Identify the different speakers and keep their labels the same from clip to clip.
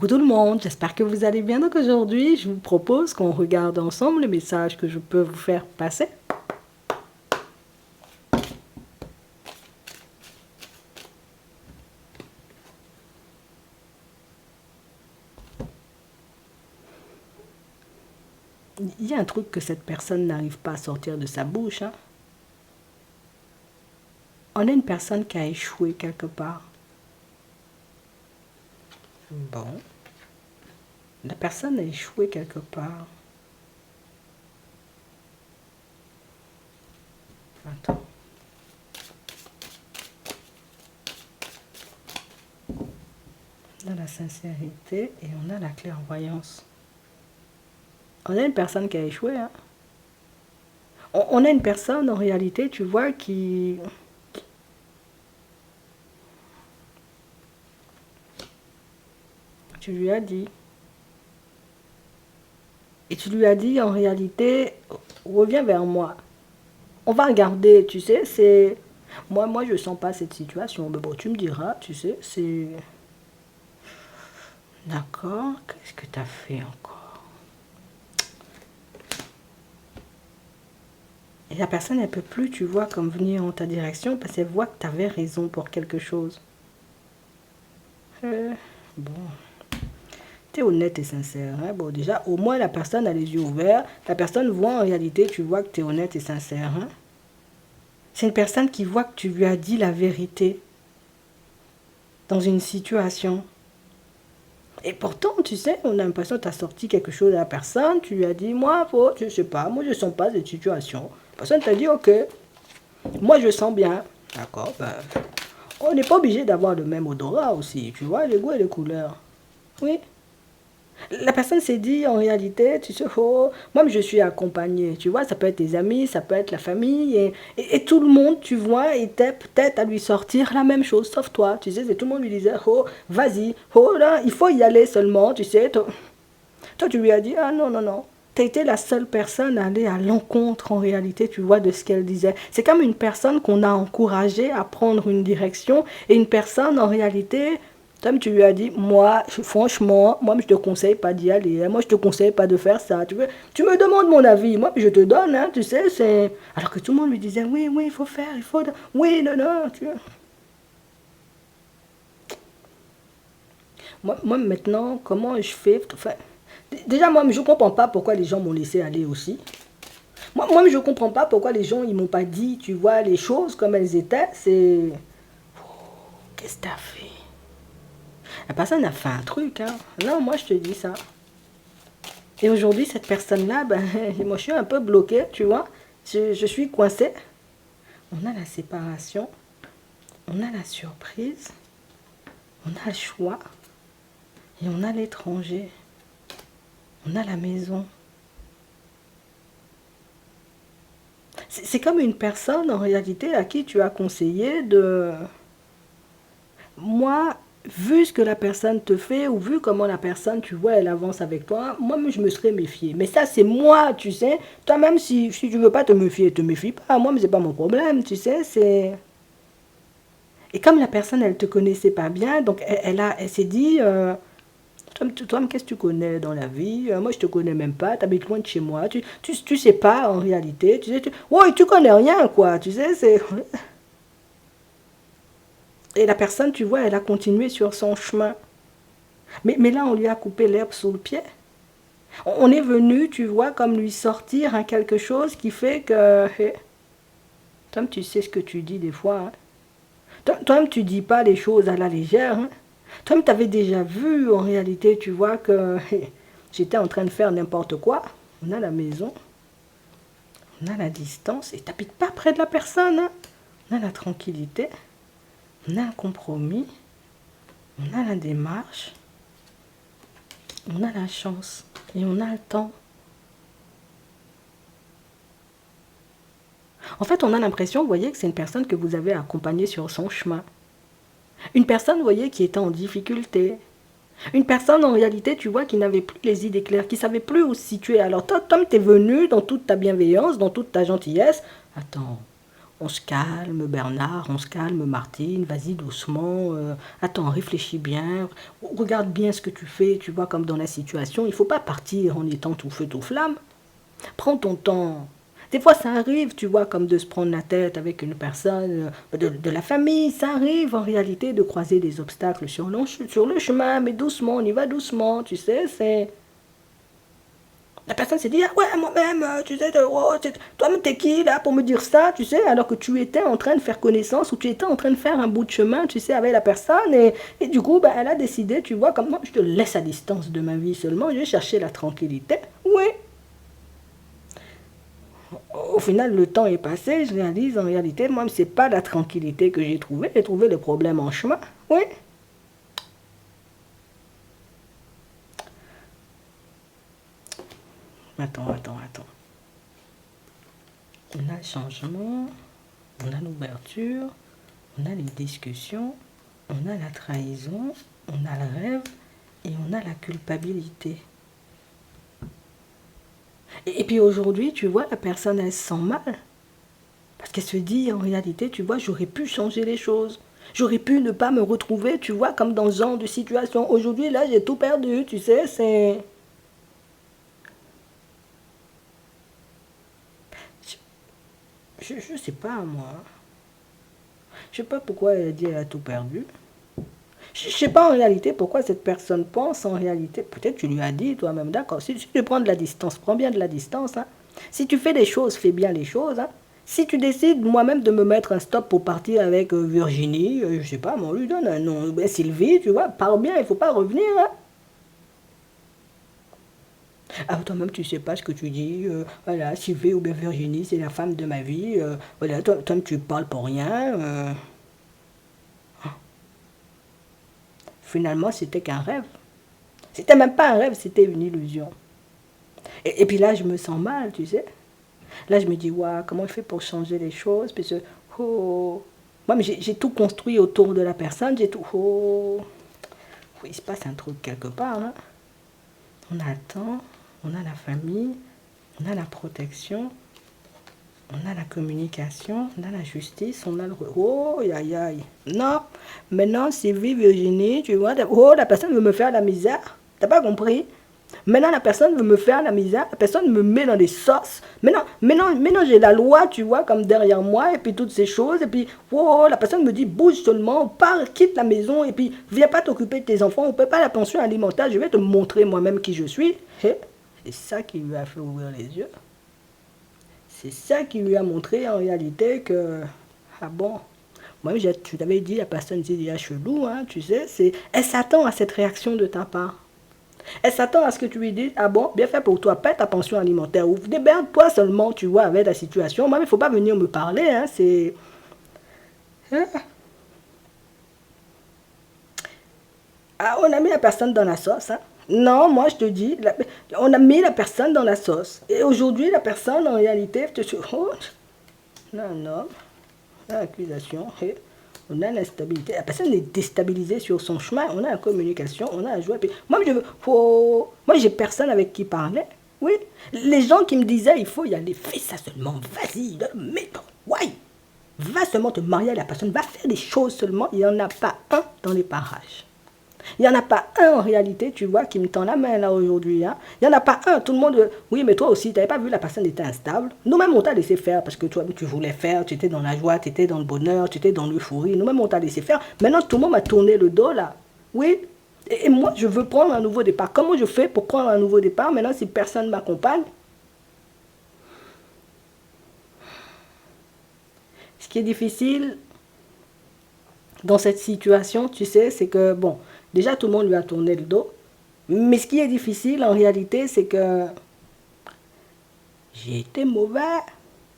Speaker 1: Coucou tout le monde, j'espère que vous allez bien. Donc aujourd'hui, je vous propose qu'on regarde ensemble le message que je peux vous faire passer. Il y a un truc que cette personne n'arrive pas à sortir de sa bouche, hein. On a une personne qui a échoué quelque part. Bon. La personne a échoué quelque part. Attends. On a la sincérité et on a la clairvoyance. On a une personne qui a échoué, hein. On a une personne, en réalité, tu vois, qui... Tu lui as dit. Et tu lui as dit, en réalité, reviens vers moi. On va regarder, tu sais, c'est... Moi, je sens pas cette situation. Mais bon, tu me diras, tu sais, c'est... D'accord, qu'est-ce que tu as fait encore? Et la personne, elle peut plus, tu vois, comme venir en ta direction parce qu'elle voit que tu avais raison pour quelque chose. Bon, tu es honnête et sincère, hein? Bon, déjà, au moins, la personne a les yeux ouverts. La personne voit en réalité, tu vois que tu es honnête et sincère, hein? C'est une personne qui voit que tu lui as dit la vérité dans une situation. Et pourtant, tu sais, on a l'impression que tu as sorti quelque chose à la personne, tu lui as dit, moi, je sais pas, moi je sens pas cette situation. La personne t'a dit, ok, moi je sens bien. D'accord, ben, on n'est pas obligé d'avoir le même odorat aussi, tu vois, les goûts et les couleurs. Oui. La personne s'est dit, en réalité, tu sais, oh, moi je suis accompagnée, tu vois, ça peut être tes amis, ça peut être la famille, et tout le monde, tu vois, était peut-être à lui sortir la même chose, sauf toi, tu sais, tout le monde lui disait, oh, vas-y, oh là, il faut y aller seulement, tu sais, toi tu lui as dit, ah non, non, non, tu as été la seule personne à aller à l'encontre, en réalité, tu vois, de ce qu'elle disait. C'est comme une personne qu'on a encouragée à prendre une direction, et une personne, en réalité... Comme tu lui as dit, moi, franchement, moi, je te conseille pas d'y aller. Hein. Moi, je te conseille pas de faire ça. Tu me demandes mon avis. Moi, je te donne, hein, tu sais. C'est... Alors que tout le monde lui disait, oui, oui, il faut faire, il faut... Oui, non, non. Moi, maintenant, comment je fais enfin, déjà, moi, je ne comprends pas pourquoi les gens m'ont laissé aller aussi. Moi, je ne comprends pas pourquoi les gens, ils m'ont pas dit, tu vois, les choses comme elles étaient. C'est... Oh, qu'est-ce que tu as fait? La personne a fait un truc, hein. Non, moi, je te dis ça. Et aujourd'hui, cette personne-là, ben, moi, je suis un peu bloquée, tu vois. Je suis coincée. On a la séparation. On a la surprise. On a le choix. Et on a l'étranger. On a la maison. C'est comme une personne, en réalité, à qui tu as conseillé de... Moi, vu ce que la personne te fait, ou vu comment la personne, tu vois, elle avance avec toi, moi, je me serais méfiée. Mais ça, c'est moi, tu sais. Toi-même, si tu veux pas te méfier, te méfie pas. Moi, mais c'est pas mon problème, tu sais. C'est... Et comme la personne, elle te connaissait pas bien, donc elle s'est dit, toi, qu'est-ce que tu connais dans la vie? Moi, je te connais même pas, tu habites loin de chez moi, tu sais pas en réalité, tu sais, ouais, tu connais rien, quoi, tu sais, c'est... Et la personne, tu vois, elle a continué sur son chemin. Mais là, on lui a coupé l'herbe sous le pied. On est venu, tu vois, comme lui sortir hein, quelque chose qui fait que... Hey, toi, tu sais ce que tu dis des fois. Hein. Toi, tu dis pas les choses à la légère. Hein. Toi, tu avais déjà vu, en réalité, tu vois, que hey, j'étais en train de faire n'importe quoi. On a la maison, on a la distance, et tu n'habites pas près de la personne. Hein. On a la tranquillité, on a un compromis, on a la démarche, on a la chance, et on a le temps. En fait, on a l'impression, vous voyez, que c'est une personne que vous avez accompagnée sur son chemin. Une personne, vous voyez, qui était en difficulté. Une personne, en réalité, tu vois, qui n'avait plus les idées claires, qui ne savait plus où se situer. Alors, toi, Tom, t'es venu dans toute ta bienveillance, dans toute ta gentillesse. Attends, On se calme, Bernard, on se calme, Martine, vas-y doucement, attends, réfléchis bien, regarde bien ce que tu fais, tu vois, comme dans la situation. Il ne faut pas partir en étant tout feu, tout flamme. Prends ton temps. Des fois, ça arrive, tu vois, comme de se prendre la tête avec une personne de la famille. Ça arrive, en réalité, de croiser des obstacles sur le chemin, mais doucement, on y va doucement, tu sais, c'est... La personne s'est dit, ah ouais, moi-même, tu sais, toi-même, t'es qui, là, pour me dire ça, tu sais, alors que tu étais en train de faire connaissance ou tu étais en train de faire un bout de chemin, tu sais, avec la personne, et du coup, ben, elle a décidé, tu vois, comme moi, je te laisse à distance de ma vie seulement, je vais chercher la tranquillité. Oui, au final, le temps est passé, je réalise en réalité, moi, c'est pas la tranquillité que j'ai trouvé le problème en chemin. Oui. Attends. On a le changement, on a l'ouverture, on a les discussions, on a la trahison, on a le rêve et on a la culpabilité. Et puis aujourd'hui, tu vois, la personne, elle se sent mal. Parce qu'elle se dit, en réalité, tu vois, j'aurais pu changer les choses. J'aurais pu ne pas me retrouver, tu vois, comme dans ce genre de situation. Aujourd'hui, là, j'ai tout perdu, tu sais, c'est... Je sais pas, moi. Je sais pas pourquoi elle a dit elle a tout perdu. Je sais pas en réalité pourquoi cette personne pense en réalité. Peut-être tu lui as dit toi-même, d'accord. Si tu prends de la distance, prends bien de la distance. Hein. Si tu fais des choses, fais bien les choses. Hein. Si tu décides moi-même de me mettre un stop pour partir avec Virginie, je sais pas, mais on lui donne un nom. Ben, Sylvie, tu vois, parle bien, il faut pas revenir. Hein. Ah, toi-même, tu sais pas ce que tu dis. Voilà, Sylvie ou bien Virginie, c'est la femme de ma vie. Voilà, toi, tu parles pour rien. Finalement, c'était qu'un rêve. C'était même pas un rêve, c'était une illusion. Et puis là, je me sens mal, tu sais. Là, je me dis, waouh, comment je fais pour changer les choses? Parce que, oh, moi, j'ai tout construit autour de la personne, j'ai tout, oh, oui, il se passe un truc quelque part, hein. On a le temps, on a la famille, on a la protection, on a la communication, on a la justice, on a le... Oh, aïe, aïe. Non, maintenant, Sylvie, Virginie, tu vois, oh, la personne veut me faire la misère. T'as pas compris? Maintenant, la personne veut me faire la misère, la personne me met dans des sauces. Maintenant j'ai la loi, tu vois, comme derrière moi, et puis toutes ces choses. Et puis, oh, la personne me dit, bouge seulement, pars, quitte la maison, et puis, viens pas t'occuper de tes enfants, on ne paie pas la pension alimentaire, je vais te montrer moi-même qui je suis. Et c'est ça qui lui a fait ouvrir les yeux. C'est ça qui lui a montré en réalité que, ah bon, moi je t'avais dit, la personne dit, il y a chelou, hein, tu sais, elle s'attend à cette réaction de ta part. Elle s'attend à ce que tu lui dises, ah bon, bien fait pour toi, paie ta pension alimentaire, ou démerde-toi seulement, tu vois, avec la situation. Moi, il ne faut pas venir me parler, hein, c'est... Hein? Ah, on a mis la personne dans la sauce, hein. Non, moi je te dis, on a mis la personne dans la sauce. Et aujourd'hui, la personne, en réalité, oh, non, l'accusation, on a l'instabilité. La personne est déstabilisée sur son chemin. On a la communication, on a la joie. Puis moi, moi, j'ai personne avec qui parler. Oui. Les gens qui me disaient, il faut y aller, fais ça seulement, vas-y, mais ouais. Va seulement te marier à la personne, va faire des choses seulement. Il n'y en a pas un dans les parages. Il n'y en a pas un en réalité, tu vois, qui me tend la main là aujourd'hui. Hein. Il n'y en a pas un. Tout le monde, oui, mais toi aussi, tu n'avais pas vu, la personne était instable. Nous-mêmes, on t'a laissé faire parce que toi, tu voulais faire, tu étais dans la joie, tu étais dans le bonheur, tu étais dans l'euphorie. Nous-mêmes, on t'a laissé faire. Maintenant, tout le monde m'a tourné le dos là. Oui. Et moi, je veux prendre un nouveau départ. Comment je fais pour prendre un nouveau départ maintenant si personne ne m'accompagne? Ce qui est difficile dans cette situation, tu sais, c'est que, bon, déjà, tout le monde lui a tourné le dos. Mais ce qui est difficile en réalité, c'est que j'ai été mauvais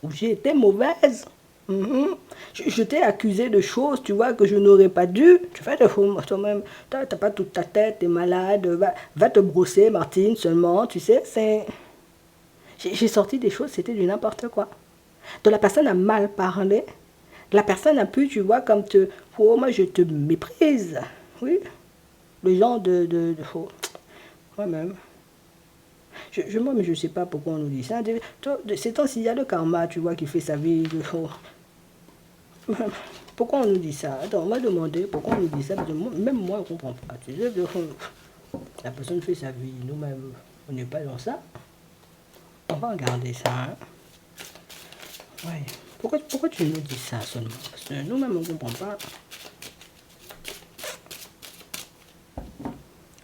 Speaker 1: ou j'ai été mauvaise. Je t'ai accusé de choses, tu vois, que je n'aurais pas dû. Tu fais de faux toi-même. T'as pas toute ta tête, t'es malade. Va te brosser, Martine, seulement. Tu sais, c'est... J'ai sorti des choses, c'était du n'importe quoi. Donc la personne a mal parlé. La personne a pu, tu vois, comme te... Oh, moi, je te méprise. Oui. Le genre de faux. Moi-même. Moi, je ne sais pas pourquoi on nous dit ça. C'est temps s'il y a le karma, tu vois, qui fait sa vie. Pourquoi on nous dit ça? Attends, on m'a demandé pourquoi on nous dit ça, parce que même moi, je ne comprends pas. Tu sais, la personne fait sa vie, nous-mêmes, on n'est pas dans ça. On va regarder ça. Hein? Ouais. Pourquoi tu nous dis ça seulement? Parce que nous-mêmes, on ne comprend pas.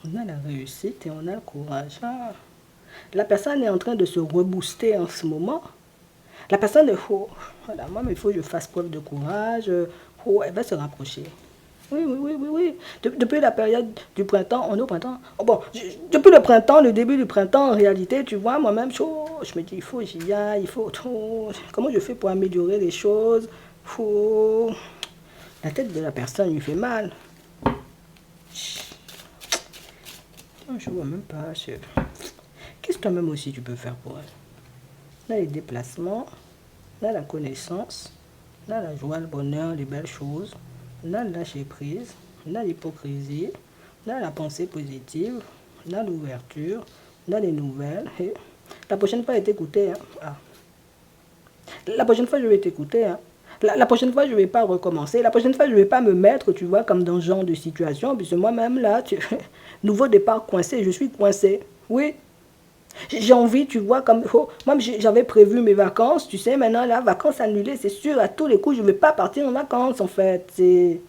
Speaker 1: On a la réussite et on a le courage. Ah. La personne est en train de se rebooster en ce moment. La personne est voilà, moi, mais il faut que je fasse preuve de courage. Elle va se rapprocher. Oui. Depuis la période du printemps, on est au printemps. Oh, bon, depuis le printemps, le début du printemps, en réalité, tu vois, moi-même, je me dis, il faut que j'y aille, il faut. Comment je fais pour améliorer les choses? La tête de la personne lui fait mal. Je vois même pas. Qu'est-ce que toi-même aussi tu peux faire pour elle? On a les déplacements, on a la connaissance, on a la joie, le bonheur, les belles choses, on a le lâcher prise, on a l'hypocrisie, on a la pensée positive, on a l'ouverture, on a les nouvelles. Et la prochaine fois, je vais t'écouter. Hein. Ah. La prochaine fois, je vais t'écouter. Hein. La prochaine fois, je ne vais pas recommencer. La prochaine fois, je ne vais pas me mettre, tu vois, comme dans ce genre de situation. Puisque moi-même, là, nouveau départ coincé, je suis coincé. Oui. J'ai envie, tu vois, comme... moi, j'avais prévu mes vacances, tu sais, maintenant, là, vacances annulées, c'est sûr, à tous les coups, je ne vais pas partir en vacances, en fait. C'est...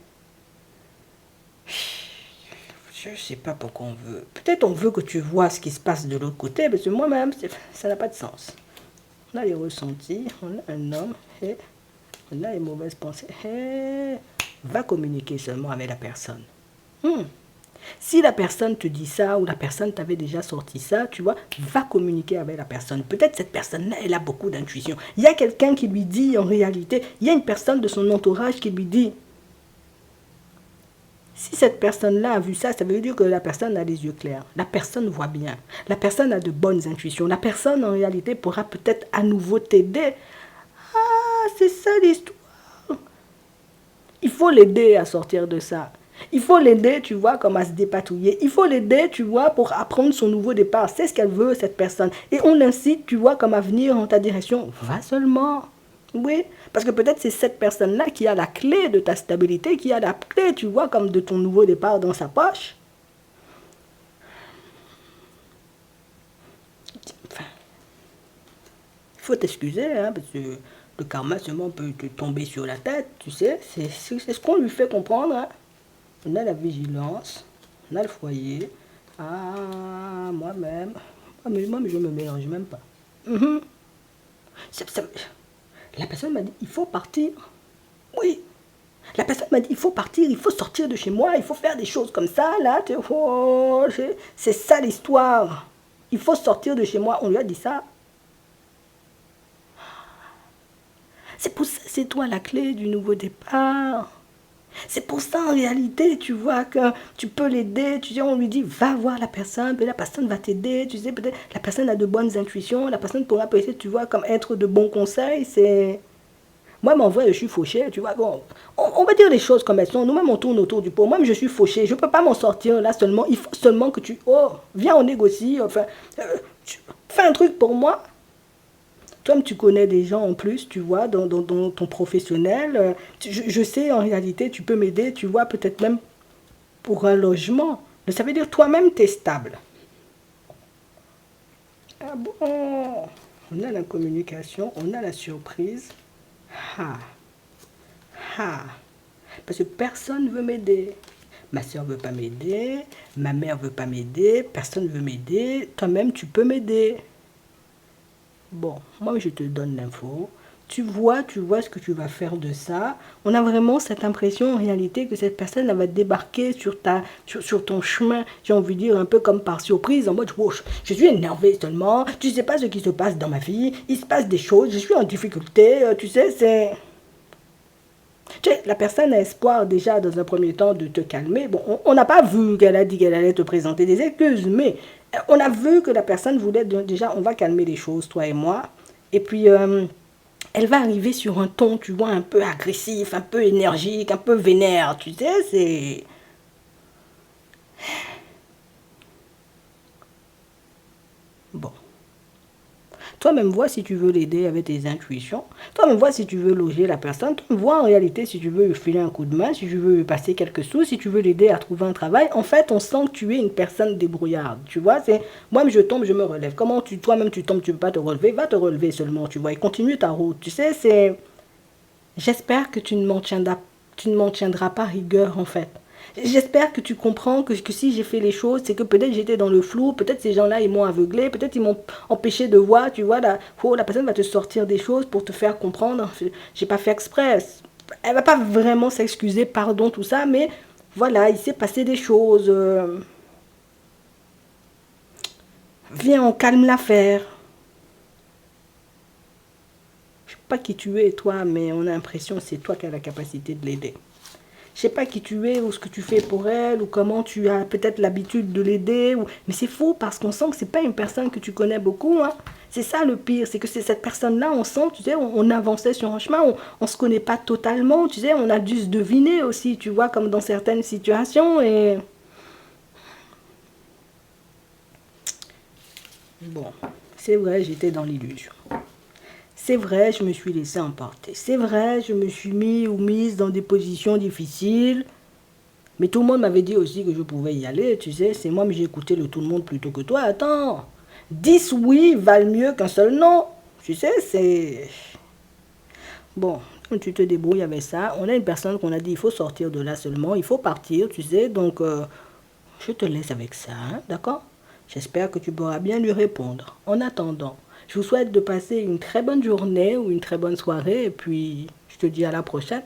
Speaker 1: Je ne sais pas pourquoi on veut. Peut-être on veut que tu vois ce qui se passe de l'autre côté, parce que moi-même, ça n'a pas de sens. On a les ressentis, on a un homme, et on a les mauvaises pensées. Et va communiquer seulement avec la personne. Si la personne te dit ça, ou la personne t'avait déjà sorti ça, tu vois, va communiquer avec la personne. Peut-être cette personne-là, elle a beaucoup d'intuition. Il y a quelqu'un qui lui dit, en réalité, il y a une personne de son entourage qui lui dit. Si cette personne-là a vu ça, ça veut dire que la personne a les yeux clairs. La personne voit bien. La personne a de bonnes intuitions. La personne, en réalité, pourra peut-être à nouveau t'aider. Ah, c'est ça l'histoire. Il faut l'aider à sortir de ça. Il faut l'aider, tu vois, comme à se dépatouiller. Il faut l'aider, tu vois, pour apprendre son nouveau départ. C'est ce qu'elle veut, cette personne. Et on l'incite, tu vois, comme à venir en ta direction. Va seulement. Oui, parce que peut-être c'est cette personne-là qui a la clé de ta stabilité, qui a la clé, tu vois, comme de ton nouveau départ dans sa poche. Enfin, il faut t'excuser, hein, parce que le karma seulement peut te tomber sur la tête, tu sais. C'est ce qu'on lui fait comprendre, hein. On a la vigilance, on a le foyer. Ah, moi-même. Moi, je me mélange même pas. La personne m'a dit, il faut partir. Oui. La personne m'a dit, il faut partir, il faut sortir de chez moi, il faut faire des choses comme ça, là. C'est ça l'histoire. Il faut sortir de chez moi. On lui a dit ça. C'est pour ça, c'est toi la clé du nouveau départ. C'est pour ça, en réalité, tu vois, que tu peux l'aider. Tu sais, on lui dit, va voir la personne, puis la personne va t'aider. Tu sais, peut-être la personne a de bonnes intuitions. La personne pourra peut-être, tu vois, comme être de bons conseils. C'est... Moi, mais en vrai, je suis fauché, tu vois. Bon, on va dire les choses comme elles sont. Nous-mêmes, on tourne autour du pot. Moi, je suis fauché. Je ne peux pas m'en sortir là seulement. Il faut seulement que tu... Oh, viens, on négocie. Enfin, fais un truc pour moi. Toi, tu connais des gens en plus, tu vois, dans ton professionnel. Je sais, en réalité, tu peux m'aider, tu vois, peut-être même pour un logement. Mais ça veut dire toi-même, tu es stable. Ah bon? On a la communication, on a la surprise. Ah. Ah. Parce que personne ne veut m'aider. Ma soeur ne veut pas m'aider, ma mère ne veut pas m'aider, personne ne veut m'aider. Toi-même, tu peux m'aider. Bon, moi je te donne l'info. Tu vois ce que tu vas faire de ça. On a vraiment cette impression en réalité que cette personne elle va débarquer sur ton chemin, j'ai envie de dire un peu comme par surprise, en mode oh, je suis énervé seulement, tu sais pas ce qui se passe dans ma vie, il se passe des choses, je suis en difficulté, tu sais, c'est... Tu sais, la personne a espoir déjà dans un premier temps de te calmer. Bon, on n'a pas vu qu'elle a dit qu'elle allait te présenter des excuses, mais on a vu que la personne voulait déjà, on va calmer les choses, toi et moi. Et puis, elle va arriver sur un ton, tu vois, un peu agressif, un peu énergique, un peu vénère, tu sais, c'est... Bon. Toi-même, vois si tu veux l'aider avec tes intuitions. Toi-même, vois si tu veux loger la personne. Toi-même, vois en réalité si tu veux lui filer un coup de main, si tu veux lui passer quelques sous, si tu veux l'aider à trouver un travail. En fait, on sent que tu es une personne débrouillarde. Tu vois, c'est moi-même, je tombe, je me relève. Comment toi-même, tu tombes, tu ne peux pas te relever, va te relever seulement, tu vois, et continue ta route. Tu sais, c'est. J'espère que tu ne m'en tiendras pas rigueur, en fait. J'espère que tu comprends que si j'ai fait les choses, c'est que peut-être j'étais dans le flou, peut-être ces gens-là, ils m'ont aveuglé, peut-être ils m'ont empêché de voir, tu vois, la personne va te sortir des choses pour te faire comprendre. J'ai pas fait exprès. Elle va pas vraiment s'excuser, pardon, tout ça, mais voilà, il s'est passé des choses. Viens, on calme l'affaire. Je sais pas qui tu es, toi, mais on a l'impression que c'est toi qui as la capacité de l'aider. Je sais pas qui tu es ou ce que tu fais pour elle ou comment tu as peut-être l'habitude de l'aider. Mais c'est faux parce qu'on sent que c'est pas une personne que tu connais beaucoup. Hein. C'est ça le pire, c'est que c'est cette personne-là, on sent, tu sais, on avançait sur un chemin, on se connaît pas totalement, tu sais, on a dû se deviner aussi, tu vois, comme dans certaines situations. Et bon, c'est vrai, j'étais dans l'illusion. C'est vrai, je me suis laissé emporter. C'est vrai, je me suis mis ou mise dans des positions difficiles. Mais tout le monde m'avait dit aussi que je pouvais y aller, tu sais. C'est moi, mais j'ai écouté le tout le monde plutôt que toi. Attends, 10 oui valent mieux qu'un seul non. Tu sais, c'est... Bon, quand tu te débrouilles avec ça, on a une personne qu'on a dit, il faut sortir de là seulement, il faut partir, tu sais. Donc, je te laisse avec ça, hein, d'accord? J'espère que tu pourras bien lui répondre. En attendant, je vous souhaite de passer une très bonne journée ou une très bonne soirée et puis je te dis à la prochaine.